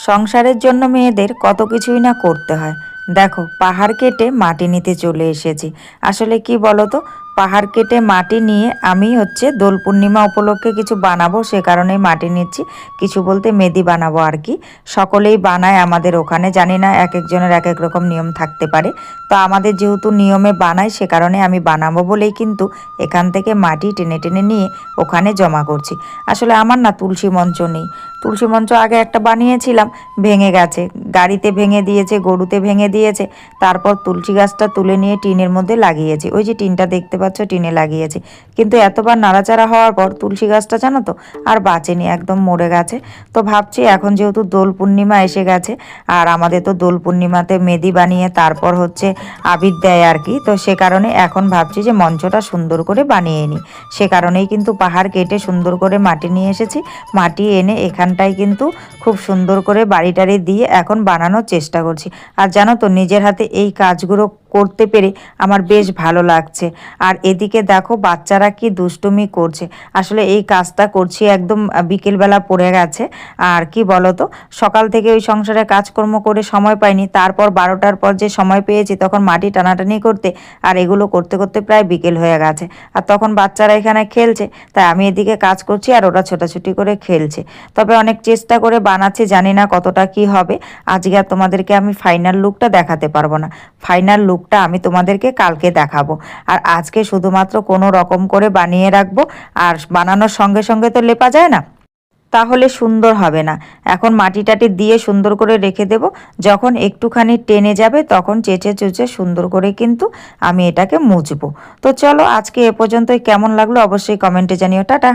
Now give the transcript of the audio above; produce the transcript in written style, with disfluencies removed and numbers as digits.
সংসারের জন্য মেয়েদের কত কিছুই না করতে হয়। দেখো, পাহাড় কেটে মাটি নিতে চলে এসেছি। আসলে কি বলো তো, পাহাড় কেটে মাটি নিয়ে আমি দোল পূর্ণিমা উপলক্ষে কিছু বানাবো, সে কারণেই মাটি নিচ্ছি। কিছু বলতে মেদি বানাবো আর কি। সকলেই বানায় আমাদের ওখানে, জানি না এক একজনের এক এক রকম নিয়ম থাকতে পারে। তো আমাদের যেহেতু নিয়মে বানায়, সে কারণে আমি বানাবো বলেই কিন্তু এখান থেকে মাটি টেনে টেনে নিয়ে ওখানে জমা করছি। আসলে আমার না তুলসী মঞ্চ নেই। তুলসী মঞ্চ আগে একটা বানিয়েছিলাম, ভেঙে গেছে। গাড়িতে ভেঙে দিয়েছে, গরুতে ভেঙে দিয়েছে। তারপর তুলসী গাছটা তুলে নিয়ে টিনের মধ্যে লাগিয়েছি। ওই যে টিনটা দেখতে পাচ্ছ, টিনে লাগিয়েছি। কিন্তু এতবার নাড়াচাড়া হওয়ার পর তুলসী গাছটা জানো তো আর বাঁচেনি, একদম মরে গেছে। তো ভাবছি এখন যেহেতু দোল পূর্ণিমা এসে গেছে, আর আমাদের তো দোল পূর্ণিমাতে মেদি বানিয়ে তারপর আবির দেয় আর কি। তো সে কারণে এখন ভাবছি যে মঞ্চটা সুন্দর করে বানিয়ে নিই। সে কারণেই কিন্তু পাহাড় কেটে সুন্দর করে মাটি নিয়ে এসেছি। মাটি এনে এখানটায় কিন্তু খুব সুন্দর করে বাড়ি টাড়ি দিয়ে এখন বানানোর চেষ্টা করছি। আর জানো তো, নিজের হাতে এই কাজগুলো করতে পেরে আমার বেশ ভালো লাগছে। আর এদিকে দেখো বাচ্চারা কি দুষ্টুমি করছে। আসলে এই কাজটা করছি একদম বিকেলবেলা পড়ে গেছে। আর কি বলো তো, সকাল থেকে ওই সংসারে কাজকর্ম করে সময় পাইনি। তারপর 12টার পর যে সময় পেয়েছি, তখন মাটি টানাটানি করতে আর এগুলো করতে করতে প্রায় বিকেল হয়ে গেছে। আর তখন বাচ্চারা এখানে খেলছে, তাই আমি এদিকে কাজ করছি আর ওরা ছোটাছুটি করে খেলছে। তবে অনেক চেষ্টা করে বানাচ্ছি, জানি না কতটা কি হবে। আজকে আর তোমাদেরকে আমি ফাইনাল লুকটা দেখাতে পারবো না। ফাইনাল লুকটা আমি তোমাদেরকে কালকে দেখাবো। আর আজকে শুধুমাত্র কোনো রকম করে বানিয়ে রাখবো। আর বানানোর সঙ্গে সঙ্গে তো লেপা যায় না, তাহলে সুন্দর হবে না। এখন মাটি টাটি দিয়ে সুন্দর করে রেখে দেব। যখন একটুখানি টেনে যাবে তখন চেঁচে চুচে সুন্দর করে কিন্তু আমি এটাকে মুছবো। তো চলো, আজকে এ পর্যন্তই। কেমন লাগলো অবশ্যই কমেন্টে জানিও। টাটা।